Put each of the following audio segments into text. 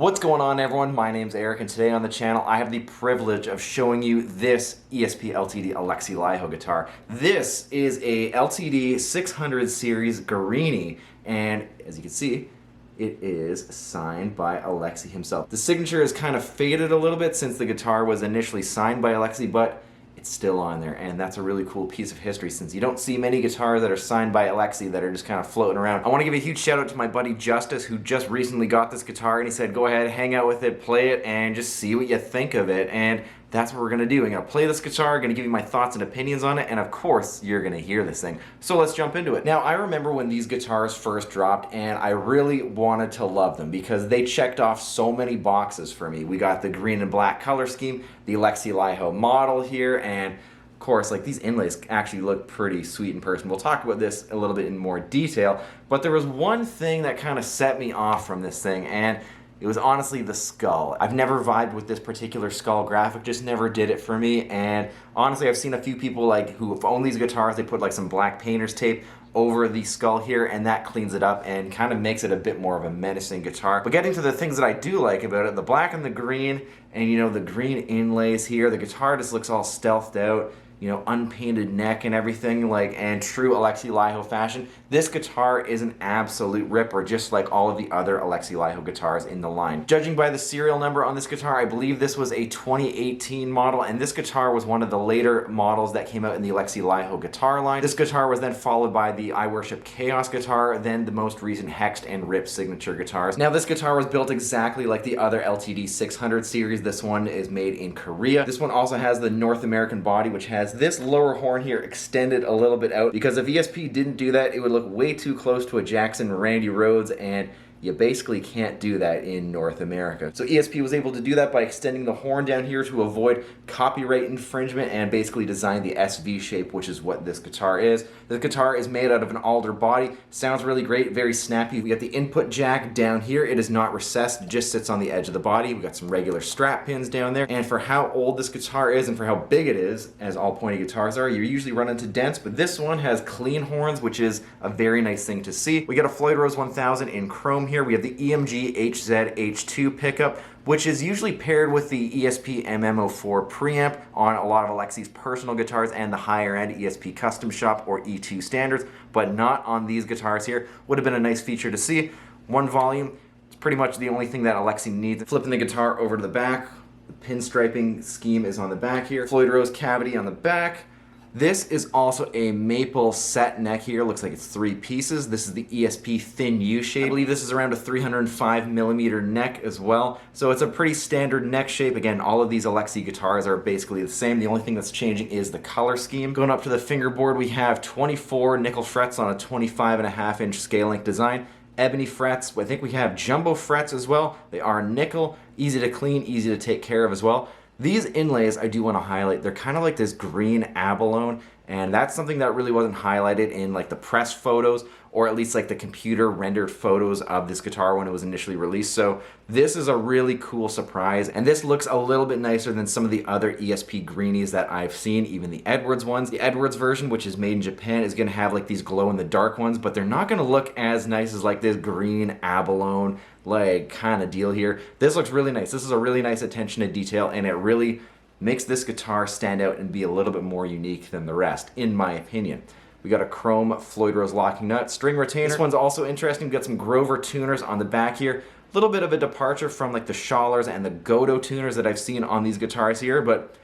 What's going on, everyone? My name's Eric, and today on the channel I have the privilege of showing you this ESP LTD Alexi Laiho guitar. This is a LTD 600 series Greeny, and as you can see, it is signed by Alexi himself. The signature is kind of faded a little bit since the guitar was initially signed by Alexi, but it's still on there, and that's a really cool piece of history since you don't see many guitars that are signed by Alexi that are just kind of floating around. I want to give a huge shout out to my buddy Justice, who just recently got this guitar, and he said go ahead, hang out with it, play it, and just see what you think of it. And that's what we're gonna do. I'm gonna play this guitar, gonna give you my thoughts and opinions on it, and of course you're gonna hear this thing. So let's jump into it. Now, I remember when these guitars first dropped, and I really wanted to love them because they checked off so many boxes for me. We got the green and black color scheme, the Alexi Laiho model here, and of course, like, these inlays actually look pretty sweet in person. We'll talk about this a little bit in more detail, but there was one thing that kind of set me off from this thing, and it was honestly the skull. I've never vibed with this particular skull graphic, just never did it for me. And honestly, I've seen a few people like who own these guitars, they put like some black painter's tape over the skull here, and that cleans it up and kind of makes it a bit more of a menacing guitar. But getting to the things that I do like about it, the black and the green, and you know, the green inlays here, the guitar just looks all stealthed out, you know, unpainted neck and everything, like, and true Alexi Laiho fashion. This guitar is an absolute ripper, just like all of the other Alexi Laiho guitars in the line. Judging by the serial number on this guitar, I believe this was a 2018 model, and this guitar was one of the later models that came out in the Alexi Laiho guitar line. This guitar was then followed by the I Worship Chaos guitar, then the most recent Hexed and Rip signature guitars. Now, this guitar was built exactly like the other LTD 600 series. This one is made in Korea. This one also has the North American body, which has this lower horn here extended a little bit out, because if ESP didn't do that, it would look way too close to a Jackson Randy Rhoads, and you basically can't do that in North America. So ESP was able to do that by extending the horn down here to avoid copyright infringement and basically design the SV shape, which is what this guitar is. The guitar is made out of an alder body. Sounds really great, very snappy. We got the input jack down here. It is not recessed, it just sits on the edge of the body. We got some regular strap pins down there. And for how old this guitar is and for how big it is, as all pointy guitars are, you usually run into dents, but this one has clean horns, which is a very nice thing to see. We got a Floyd Rose 1000 in chrome here. We have the EMG HZ H2 pickup, which is usually paired with the ESP MM04 preamp on a lot of Alexi's personal guitars and the higher end ESP Custom Shop or E2 standards, but not on these guitars here. Would have been a nice feature to see. One volume, it's pretty much the only thing that Alexi needs. Flipping the guitar over to the back, the pinstriping scheme is on the back here. Floyd Rose cavity on the back. This is also a maple set neck here. Looks like it's 3 pieces. This is the ESP thin U shape. I believe this is around a 305 millimeter neck as well. So it's a pretty standard neck shape. Again, all of these Alexi guitars are basically the same. The only thing that's changing is the color scheme. Going up to the fingerboard, we have 24 nickel frets on a 25.5-inch scale length design. Ebony frets. I think we have jumbo frets as well. They are nickel, easy to clean, easy to take care of as well. These inlays I do want to highlight. They're kind of like this green abalone, and that's something that really wasn't highlighted in like the press photos, or at least like the computer rendered photos of this guitar when it was initially released. So this is a really cool surprise, and this looks a little bit nicer than some of the other ESP Greenies that I've seen, even the Edwards ones. The Edwards version, which is made in Japan, is gonna have like these glow in the dark ones, but they're not gonna look as nice as like this green abalone like kind of deal here. This looks really nice. This is a really nice attention to detail, and it really makes this guitar stand out and be a little bit more unique than the rest, in my opinion. We got a chrome Floyd Rose locking nut, string retainer. This one's also interesting. We got some Grover tuners on the back here. A little bit of a departure from like the Schallers and the Godo tuners that I've seen on these guitars here, but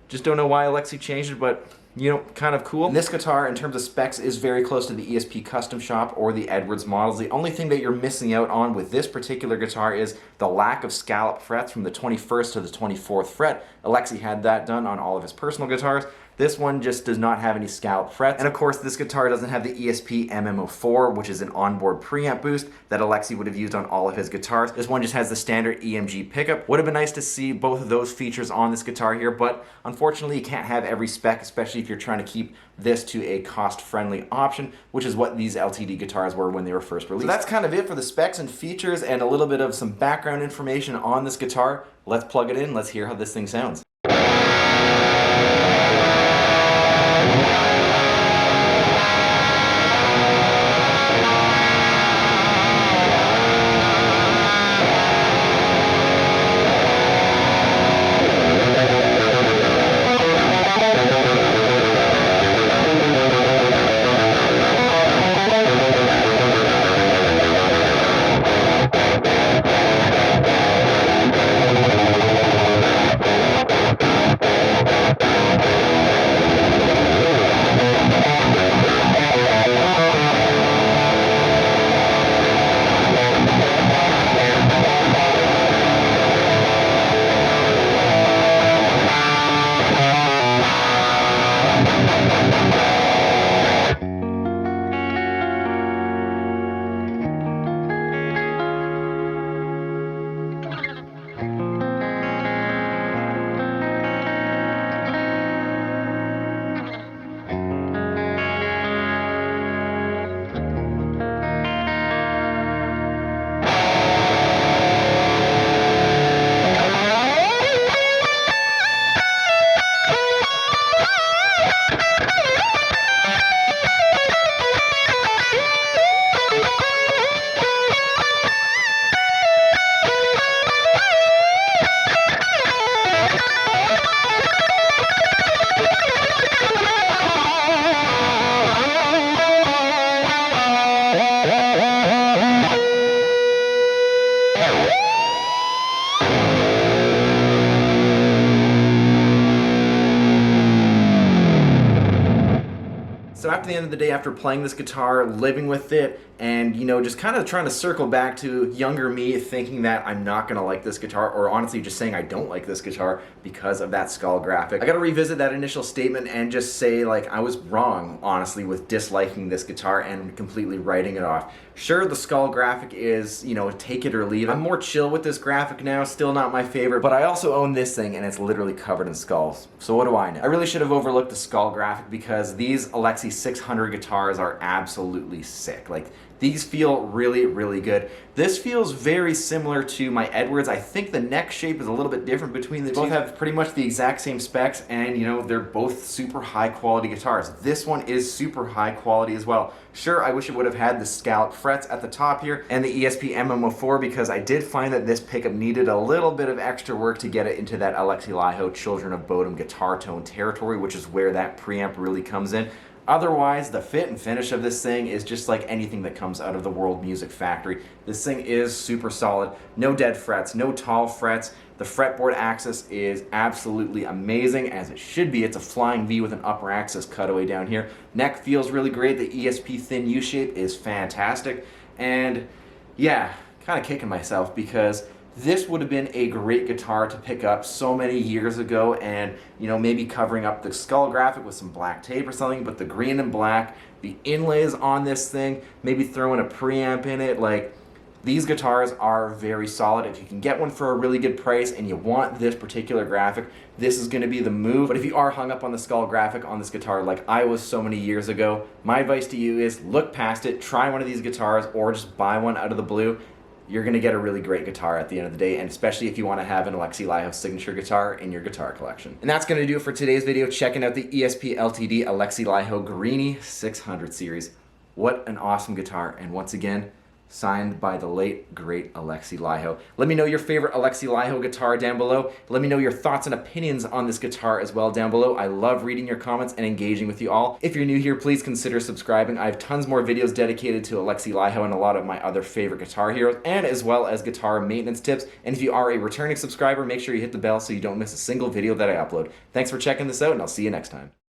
just don't know why Alexi changed it, but you know, kind of cool. And this guitar, in terms of specs, is very close to the ESP Custom Shop or the Edwards models. The only thing that you're missing out on with this particular guitar is the lack of scallop frets from the 21st to the 24th fret. Alexi had that done on all of his personal guitars. This one just does not have any scallop frets. And of course, this guitar doesn't have the ESP MM04, which is an onboard preamp boost that Alexi would have used on all of his guitars. This one just has the standard EMG pickup. Would have been nice to see both of those features on this guitar here, but unfortunately, you can't have every spec, especially if you're trying to keep this to a cost-friendly option, which is what these LTD guitars were when they were first released. So that's kind of it for the specs and features and a little bit of some background information on this guitar. Let's plug it in. Let's hear how this thing sounds. So after the end of the day, after playing this guitar, living with it, and you know, just kind of trying to circle back to younger me thinking that I'm not gonna like this guitar, or honestly just saying I don't like this guitar because of that skull graphic, I gotta revisit that initial statement and just say, like, I was wrong, honestly, with disliking this guitar and completely writing it off. Sure, the skull graphic is, you know, take it or leave it. I'm more chill with this graphic now, still not my favorite, but I also own this thing and it's literally covered in skulls. So what do I know? I really should have overlooked the skull graphic because these Alexi 600 guitars are absolutely sick. Like, these feel really, really good. This feels very similar to my Edwards. I think the neck shape is a little bit different between the two. Both have pretty much the exact same specs, and you know, they're both super high quality guitars. This one is super high quality as well. Sure, I wish it would have had the scallop frets at the top here and the ESP MMO4, because I did find that this pickup needed a little bit of extra work to get it into that Alexi Laiho Children of Bodom guitar tone territory, which is where that preamp really comes in. Otherwise, the fit and finish of this thing is just like anything that comes out of the World Music Factory. This thing is super solid. No dead frets, no tall frets. The fretboard axis is absolutely amazing, as it should be. It's a flying V with an upper axis cutaway down here. Neck feels really great. The ESP thin U-shape is fantastic. And yeah, kind of kicking myself because this would have been a great guitar to pick up so many years ago, and you know, maybe covering up the skull graphic with some black tape or something, but the green and black, the inlays on this thing, maybe throwing a preamp in it, like, these guitars are very solid. If you can get one for a really good price and you want this particular graphic, this is going to be the move. But if you are hung up on the skull graphic on this guitar like I was so many years ago, my advice to you is look past it, try one of these guitars, or just buy one out of the blue. You're going to get a really great guitar at the end of the day, and especially if you want to have an Alexi Laiho signature guitar in your guitar collection. And that's going to do it for today's video, checking out the ESP LTD Alexi Laiho Greeny 600 series. What an awesome guitar, and once again, signed by the late, great Alexi Laiho. Let me know your favorite Alexi Laiho guitar down below. Let me know your thoughts and opinions on this guitar as well down below. I love reading your comments and engaging with you all. If you're new here, please consider subscribing. I have tons more videos dedicated to Alexi Laiho and a lot of my other favorite guitar heroes, and as well as guitar maintenance tips. And if you are a returning subscriber, make sure you hit the bell so you don't miss a single video that I upload. Thanks for checking this out, and I'll see you next time.